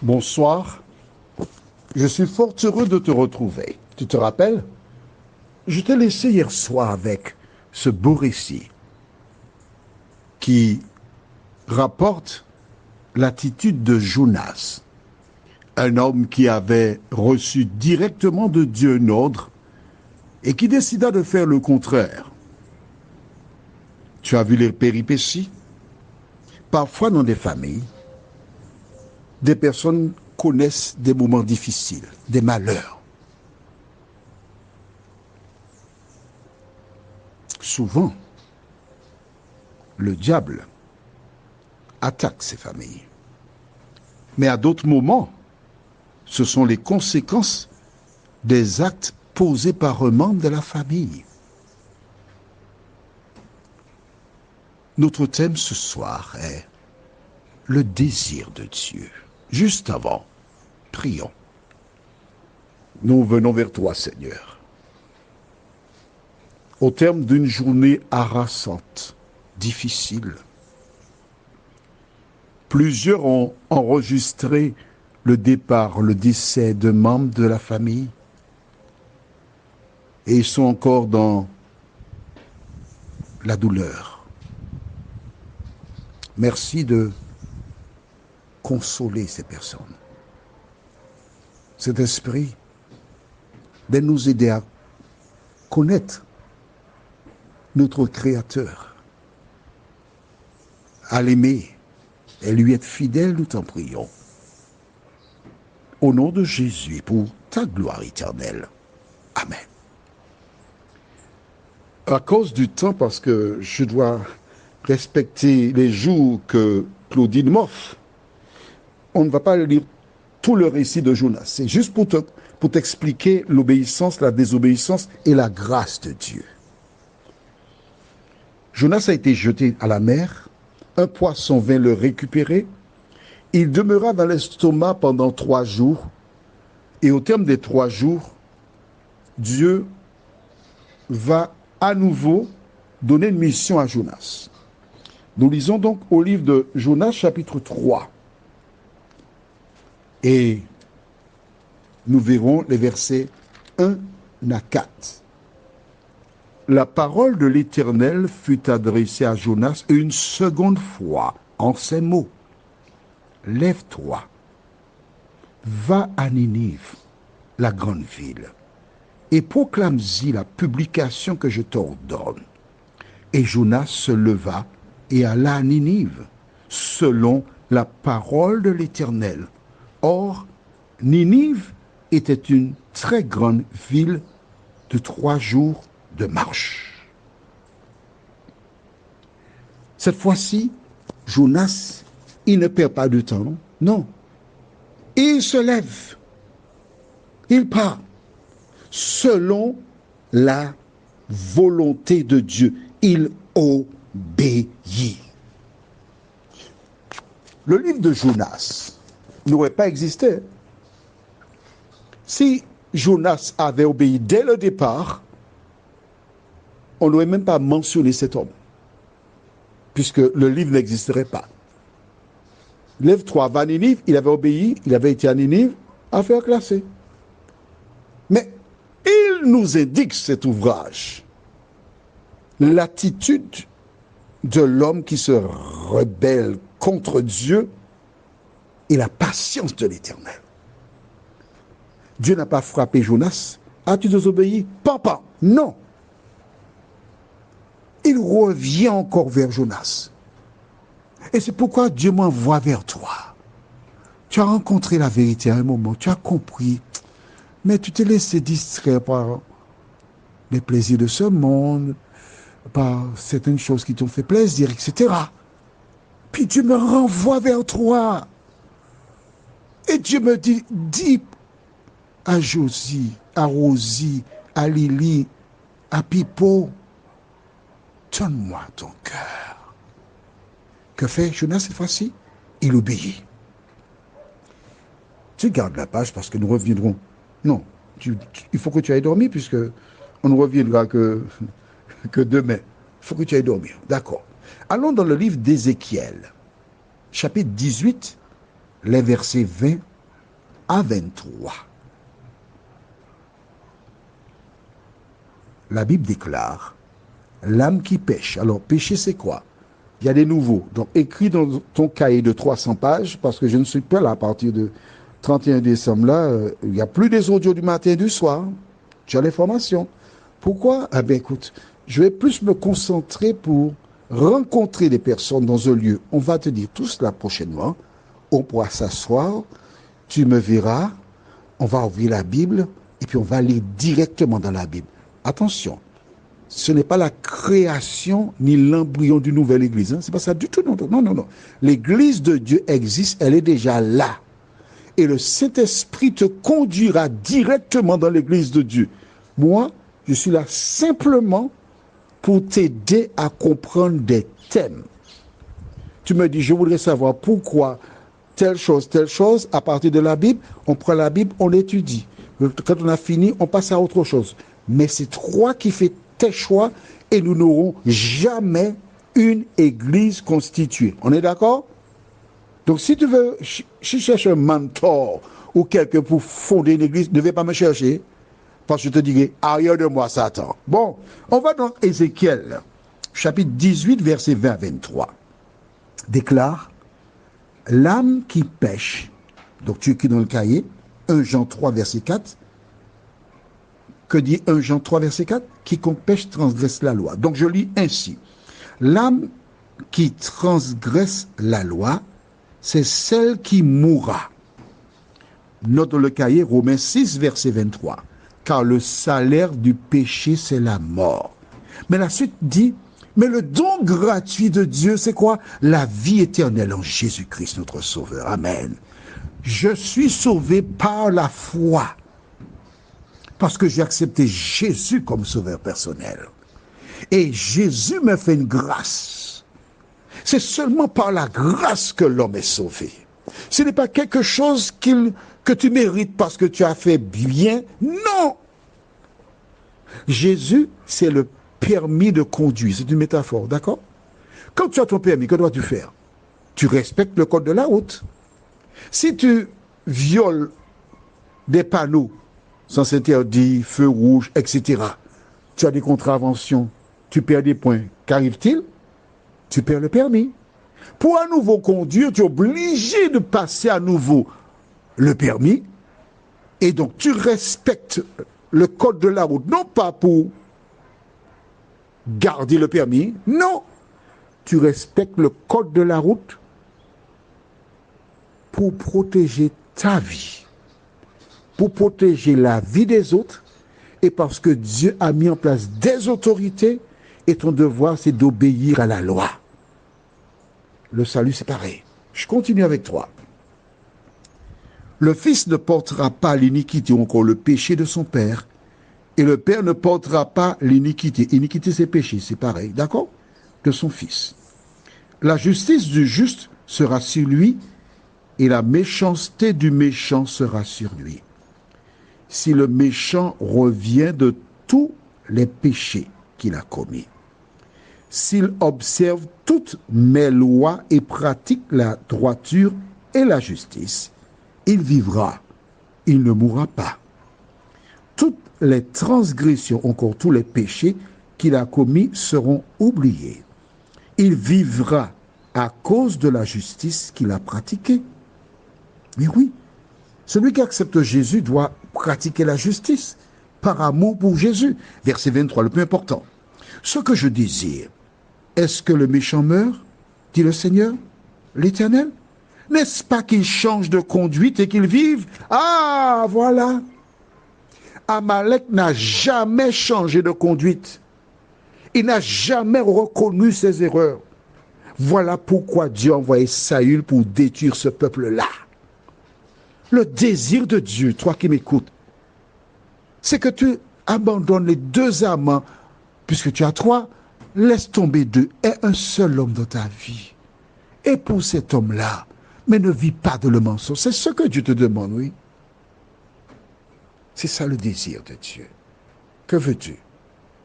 Bonsoir, je suis fort heureux de te retrouver. Tu te rappelles? Je t'ai laissé hier soir avec ce beau récit qui rapporte l'attitude de Jonas, un homme qui avait reçu directement de Dieu un ordre et qui décida de faire le contraire. Tu as vu les péripéties? Parfois dans des familles, des personnes connaissent des moments difficiles, des malheurs. Souvent, le diable attaque ces familles. Mais à d'autres moments, ce sont les conséquences des actes posés par un membre de la famille. Notre thème ce soir est le désir de Dieu. Juste avant, prions. Nous venons vers toi, Seigneur. Au terme d'une journée harassante, difficile, plusieurs ont enregistré le départ, le décès de membres de la famille et ils sont encore dans la douleur. Merci de consoler ces personnes. Cet esprit de nous aider à connaître notre Créateur, à l'aimer et lui être fidèle, nous t'en prions. Au nom de Jésus, pour ta gloire éternelle. Amen. À cause du temps, parce que je dois respecter les jours que Claudine m'offre, on ne va pas lire tout le récit de Jonas. C'est juste pour t'expliquer l'obéissance, la désobéissance et la grâce de Dieu. Jonas a été jeté à la mer, un poisson vint le récupérer, il demeura dans l'estomac pendant 3 jours, et au terme des 3 jours, Dieu va à nouveau donner une mission à Jonas. Nous lisons donc au livre de Jonas chapitre 3, et nous verrons les versets 1 à 4. La parole de l'Éternel fut adressée à Jonas une seconde fois en ces mots. Lève-toi, va à Ninive, la grande ville, et proclame-y la publication que je t'ordonne. Et Jonas se leva et alla à Ninive, selon la parole de l'Éternel. Or, Ninive était une très grande ville de 3 jours de marche. Cette fois-ci, Jonas, il ne perd pas de temps, non. Il se lève, il part, selon la volonté de Dieu. Il obéit. Le livre de Jonas n'aurait pas existé si Jonas avait obéi dès le départ. On n'aurait même pas mentionné cet homme, puisque le livre n'existerait pas. Lève-toi, va à Ninive, il avait obéi, il avait été à Ninive, affaire classée. Mais il nous indique cet ouvrage, l'attitude de l'homme qui se rebelle contre Dieu et la patience de l'Éternel. Dieu n'a pas frappé Jonas. As-tu désobéi? Papa, non. Il revient encore vers Jonas. Et c'est pourquoi Dieu m'envoie vers toi. Tu as rencontré la vérité à un moment, tu as compris, mais tu t'es laissé distraire par les plaisirs de ce monde, par certaines choses qui t'ont fait plaisir, etc. Puis Dieu me renvoie vers toi. Et Dieu me dit, dis à Josie, à Rosie, à Lily, à Pipo, donne-moi ton cœur. Que fait Jonas cette fois-ci? Il obéit. Tu gardes la page parce que nous reviendrons. Non, il faut que tu ailles dormir puisque on ne reviendra que demain. Il faut que tu ailles dormir. D'accord. Allons dans le livre d'Ézéchiel, chapitre 18, les versets 20 à 23. La Bible déclare, l'âme qui pêche. Alors, pécher, c'est quoi? Il y a des nouveaux. Donc, écris dans ton cahier de 300 pages, parce que je ne suis pas là à partir de 31 décembre. Là, il n'y a plus des audios du matin et du soir. Tu as les formations. Pourquoi? Ah ben écoute, je vais plus me concentrer pour rencontrer des personnes dans un lieu. On va te dire tout cela prochainement. On pourra s'asseoir, tu me verras, on va ouvrir la Bible et puis on va lire directement dans la Bible. Attention, ce n'est pas la création ni l'embryon d'une nouvelle église. Hein? C'est pas ça du tout. Non. L'église de Dieu existe, elle est déjà là. Et le Saint-Esprit te conduira directement dans l'église de Dieu. Moi, je suis là simplement pour t'aider à comprendre des thèmes. Tu me dis, je voudrais savoir pourquoi telle chose, à partir de la Bible, on prend la Bible, on l'étudie. Quand on a fini, on passe à autre chose. Mais c'est toi qui fais tes choix et nous n'aurons jamais une église constituée. On est d'accord? Donc si tu veux, si tu cherches un mentor ou quelqu'un pour fonder une église, ne vais pas me chercher. Parce que je te dirai, arrière de moi, Satan. Bon, on va dans Ézéchiel, chapitre 18, versets 20 à 23. Déclare, l'âme qui pêche, donc tu écris dans le cahier, 1 Jean 3, verset 4. Que dit 1 Jean 3, verset 4? Quiconque pêche transgresse la loi. Donc je lis ainsi. L'âme qui transgresse la loi, c'est celle qui mourra. Note dans le cahier, Romains 6, verset 23. Car le salaire du péché, c'est la mort. Mais la suite dit, mais le don gratuit de Dieu, c'est quoi? La vie éternelle en Jésus-Christ, notre Sauveur. Amen. Je suis sauvé par la foi. Parce que j'ai accepté Jésus comme sauveur personnel. Et Jésus me fait une grâce. C'est seulement par la grâce que l'homme est sauvé. Ce n'est pas quelque chose que tu mérites parce que tu as fait bien. Non! Jésus, c'est le permis de conduire. C'est une métaphore, d'accord? Quand tu as ton permis, que dois-tu faire? Tu respectes le code de la route. Si tu violes des panneaux, sens interdit, feu rouge, etc., tu as des contraventions, tu perds des points. Qu'arrive-t-il? Tu perds le permis. Pour à nouveau conduire, tu es obligé de passer à nouveau le permis. Et donc, tu respectes le code de la route, non pas pour garder le permis, non. Tu respectes le code de la route pour protéger ta vie, pour protéger la vie des autres, et parce que Dieu a mis en place des autorités, et ton devoir, c'est d'obéir à la loi. Le salut, c'est pareil. Je continue avec toi. Le fils ne portera pas l'iniquité ou encore le péché de son père, et le père ne portera pas l'iniquité. Iniquité, c'est péché, c'est pareil, d'accord? De son fils. La justice du juste sera sur lui, et la méchanceté du méchant sera sur lui. Si le méchant revient de tous les péchés qu'il a commis, s'il observe toutes mes lois et pratique la droiture et la justice, il vivra, il ne mourra pas. Toutes les transgressions, encore tous les péchés qu'il a commis seront oubliés. Il vivra à cause de la justice qu'il a pratiquée. Mais oui, celui qui accepte Jésus doit pratiquer la justice par amour pour Jésus. Verset 23, le plus important. Ce que je désire, est-ce que le méchant meurt, dit le Seigneur, l'Éternel? N'est-ce pas qu'il change de conduite et qu'il vive? Ah, voilà. Amalek n'a jamais changé de conduite. Il n'a jamais reconnu ses erreurs. Voilà pourquoi Dieu a envoyé Saül pour détruire ce peuple-là. Le désir de Dieu, toi qui m'écoutes, c'est que tu abandonnes les deux amants, puisque tu as trois, laisse tomber deux, et un seul homme dans ta vie. Et pour cet homme-là, mais ne vis pas de le mensonge. C'est ce que Dieu te demande, oui. C'est ça le désir de Dieu. Que veux-tu?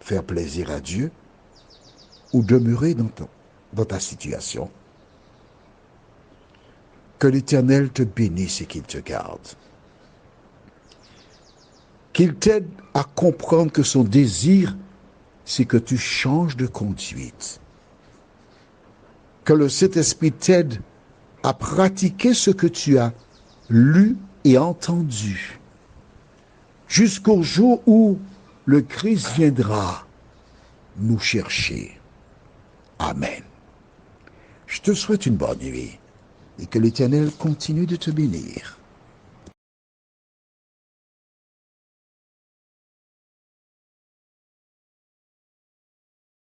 Faire plaisir à Dieu ou demeurer dans ta situation? Que l'Éternel te bénisse et qu'il te garde. qu'il t'aide à comprendre que son désir, c'est que tu changes de conduite. Que le Saint-Esprit t'aide à pratiquer ce que tu as lu et entendu, jusqu'au jour où le Christ viendra nous chercher. Amen. Je te souhaite une bonne nuit et que l'Éternel continue de te bénir.